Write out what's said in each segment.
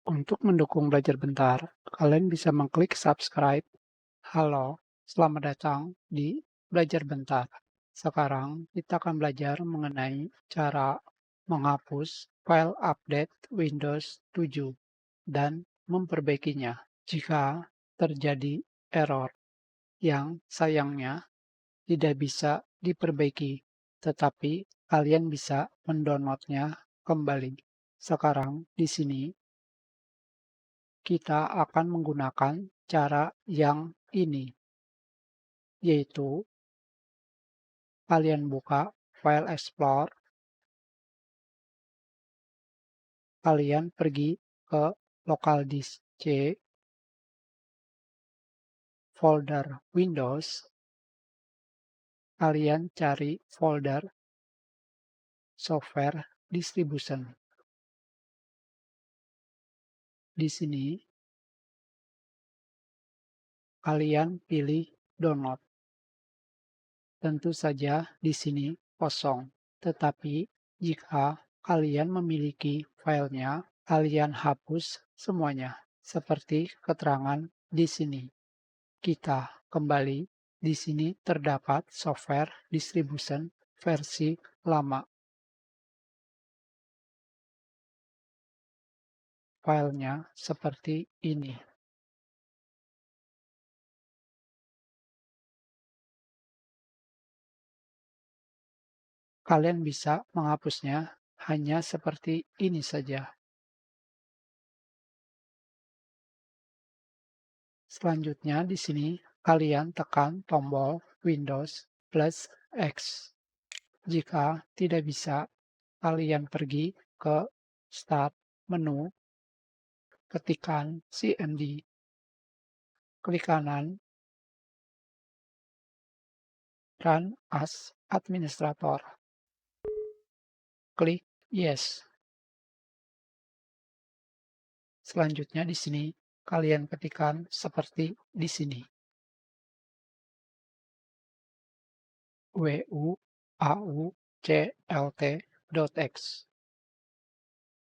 Untuk mendukung Belajar Bentar, kalian bisa mengklik subscribe. Halo, selamat datang di Belajar Bentar. Sekarang kita akan belajar mengenai cara menghapus file update Windows 7 dan memperbaikinya jika terjadi error yang sayangnya tidak bisa diperbaiki, tetapi kalian bisa mendownloadnya kembali. Sekarang di sini kita akan menggunakan cara yang ini, yaitu kalian buka File Explorer, kalian pergi ke Local Disk C, folder Windows, kalian cari folder Software Distribution. Di sini, kalian pilih Download. Tentu saja di sini kosong, tetapi jika kalian memiliki filenya, kalian hapus semuanya, seperti keterangan di sini. Kita kembali, di sini terdapat software distribution versi lama. Filenya seperti ini. Kalian bisa menghapusnya hanya seperti ini saja. Selanjutnya di sini kalian tekan tombol Windows plus X. Jika tidak bisa, kalian pergi ke Start menu, ketikkan CMD, klik kanan, Run as Administrator, klik Yes. Selanjutnya di sini kalian ketikkan seperti di sini. wuauclt.x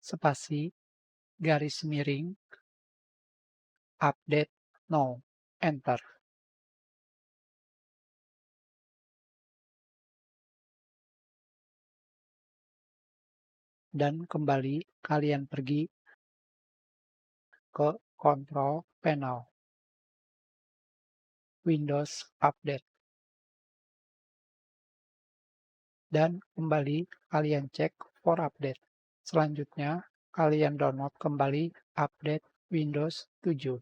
spasi garis miring update now, enter. Dan kembali kalian pergi ke Control Panel, Windows Update. Dan kembali kalian cek for update. Selanjutnya kalian download kembali update Windows 7.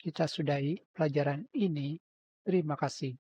Kita sudahi pelajaran ini. Terima kasih.